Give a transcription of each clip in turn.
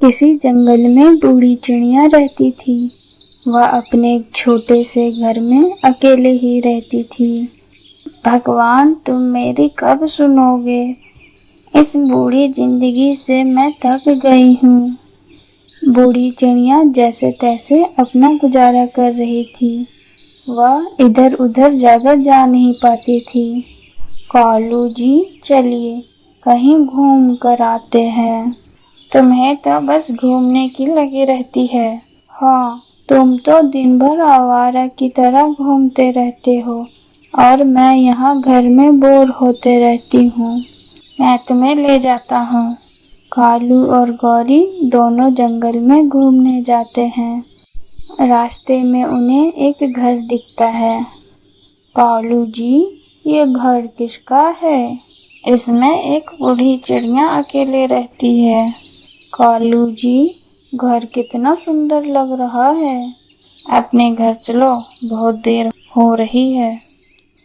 किसी जंगल में बूढ़ी चिड़िया रहती थी। वह अपने एक छोटे से घर में अकेले ही रहती थी। भगवान, तुम मेरी कब सुनोगे? इस बूढ़ी जिंदगी से मैं थक गई हूँ। बूढ़ी चिड़िया जैसे तैसे अपना गुजारा कर रही थी। वह इधर उधर ज्यादा जा नहीं पाती थी। कालू जी, चलिए कहीं घूम कर आते हैं। तुम्हें तो बस घूमने की लगी रहती है। हाँ, तुम तो दिन भर आवारा की तरह घूमते रहते हो और मैं यहाँ घर में बोर होते रहती हूँ। मैं तुम्हें ले जाता हूँ। कालू और गौरी दोनों जंगल में घूमने जाते हैं। रास्ते में उन्हें एक घर दिखता है। कालू जी, ये घर किसका है? इसमें एक बूढ़ी चिड़िया अकेले रहती है। कालू जी, घर कितना सुंदर लग रहा है। अपने घर चलो, बहुत देर हो रही है।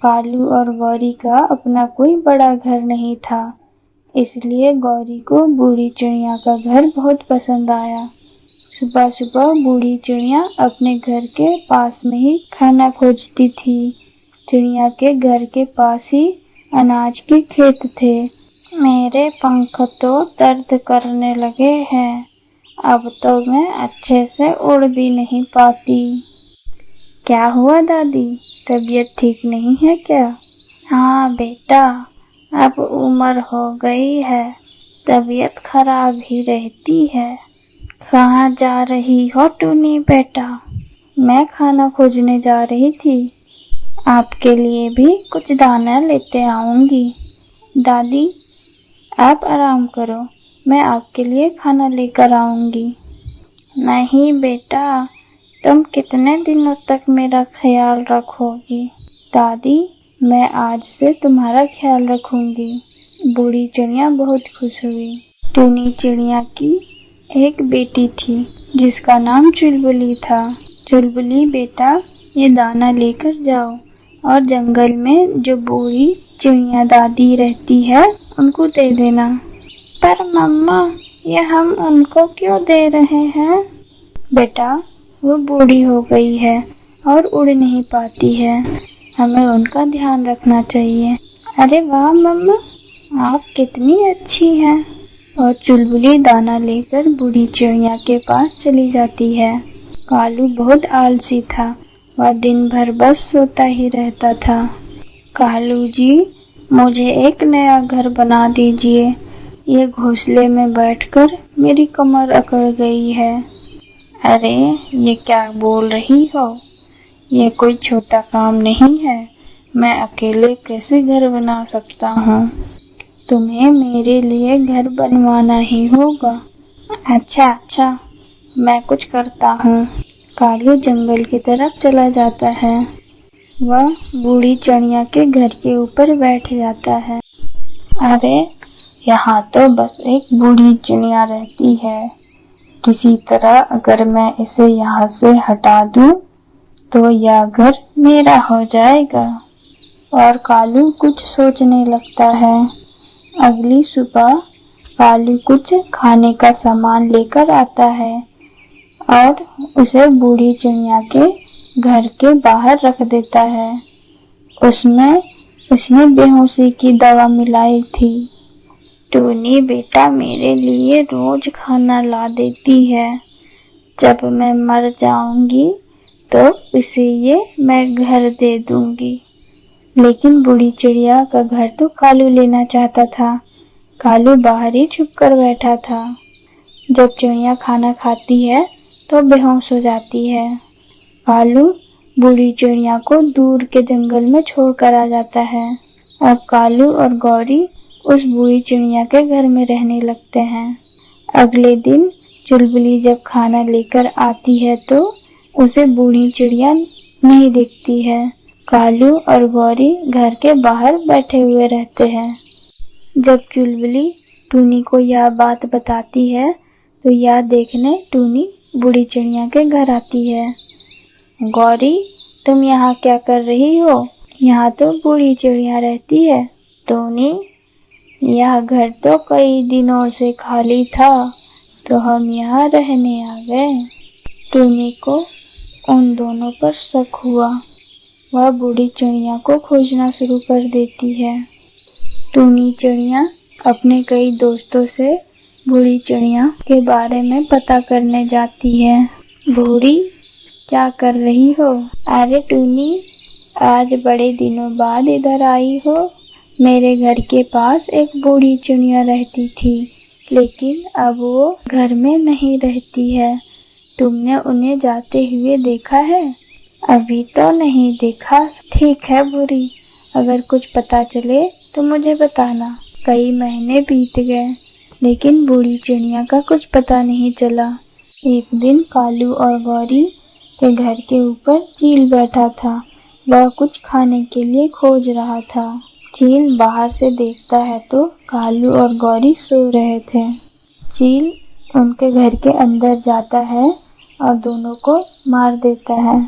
कालू और गौरी का अपना कोई बड़ा घर नहीं था, इसलिए गौरी को बूढ़ी चिड़िया का घर बहुत पसंद आया। सुबह सुबह बूढ़ी चिड़िया अपने घर के पास में ही खाना खोजती थी। चिड़िया के घर के पास ही अनाज के खेत थे। मेरे पंख तो दर्द करने लगे हैं। अब तो मैं अच्छे से उड़ भी नहीं पाती। क्या हुआ दादी, तबीयत ठीक नहीं है क्या? हाँ बेटा, अब उम्र हो गई है, तबीयत खराब ही रहती है। कहाँ जा रही हो टूनी बेटा? मैं खाना खोजने जा रही थी। आपके लिए भी कुछ दाना लेते आऊंगी। दादी, आप आराम करो, मैं आपके लिए खाना लेकर आऊंगी। नहीं बेटा, तुम कितने दिनों तक मेरा ख्याल रखोगी? दादी, मैं आज से तुम्हारा ख्याल रखूंगी। बूढ़ी चिड़िया बहुत खुश हुई। टूनी चिड़िया की एक बेटी थी जिसका नाम चुलबुली था। चुलबुली बेटा, ये दाना लेकर जाओ और जंगल में जो बूढ़ी चिड़िया दादी रहती है उनको दे देना। पर मम्मा, ये हम उनको क्यों दे रहे हैं? बेटा, वो बूढ़ी हो गई है और उड़ नहीं पाती है, हमें उनका ध्यान रखना चाहिए। अरे वाह मम्मा, आप कितनी अच्छी हैं। और चुलबुली दाना लेकर बूढ़ी चिड़िया के पास चली जाती है। कालू बहुत आलसी था, वह दिन भर बस सोता ही रहता था। कालू जी, मुझे एक नया घर बना दीजिए। ये घोंसले में बैठकर मेरी कमर अकड़ गई है। अरे, ये क्या बोल रही हो? ये कोई छोटा काम नहीं है, मैं अकेले कैसे घर बना सकता हूँ? तुम्हें मेरे लिए घर बनवाना ही होगा। अच्छा, मैं कुछ करता हूँ। कालू जंगल की तरफ चला जाता है। वह बूढ़ी चिड़िया के घर के ऊपर बैठ जाता है। अरे, यहाँ तो बस एक बूढ़ी चिड़िया रहती है। किसी तरह अगर मैं इसे यहाँ से हटा दूँ तो यह घर मेरा हो जाएगा। और कालू कुछ सोचने लगता है। अगली सुबह कालू कुछ खाने का सामान लेकर आता है और उसे बूढ़ी चिड़िया के घर के बाहर रख देता है। उसमें उसने बेहोशी की दवा मिलाई थी। टूनी बेटा मेरे लिए रोज खाना ला देती है। जब मैं मर जाऊंगी तो इसे ये मैं घर दे दूंगी। लेकिन बूढ़ी चिड़िया का घर तो कालू लेना चाहता था। कालू बाहर ही छुप कर बैठा था। जब चिड़िया खाना खाती है तो बेहोश हो जाती है। कालू बूढ़ी चिड़िया को दूर के जंगल में छोड़कर आ जाता है। अब कालू और गौरी उस बूढ़ी चिड़िया के घर में रहने लगते हैं। अगले दिन चुलबुली जब खाना लेकर आती है तो उसे बूढ़ी चिड़िया नहीं दिखती है। कालू और गौरी घर के बाहर बैठे हुए रहते हैं। जब चुलबुली टूनी को यह बात बताती है तो यह देखने टूनी बूढ़ी चिड़िया के घर आती है। गौरी, तुम यहाँ क्या कर रही हो? यहाँ तो बूढ़ी चिड़िया रहती है। टूनी, यह घर तो कई दिनों से खाली था, तो हम यहाँ रहने आ गए। टूनी को उन दोनों पर शक हुआ। वह बूढ़ी चिड़िया को खोजना शुरू कर देती है। टूनी चिड़िया अपने कई दोस्तों से बूढ़ी चिड़िया के बारे में पता करने जाती है। बूढ़ी, क्या कर रही हो? अरे टूनी, आज बड़े दिनों बाद इधर आई हो। मेरे घर के पास एक बूढ़ी चिड़िया रहती थी, लेकिन अब वो घर में नहीं रहती है। तुमने उन्हें जाते हुए देखा है? अभी तो नहीं देखा। ठीक है बूढ़ी, अगर कुछ पता चले तो मुझे बताना। कई महीने बीत गए, लेकिन बूढ़ी चिड़िया का कुछ पता नहीं चला। एक दिन कालू और गौरी के घर के ऊपर चील बैठा था। वह कुछ खाने के लिए खोज रहा था। चील बाहर से देखता है तो कालू और गौरी सो रहे थे। चील उनके घर के अंदर जाता है और दोनों को मार देता है।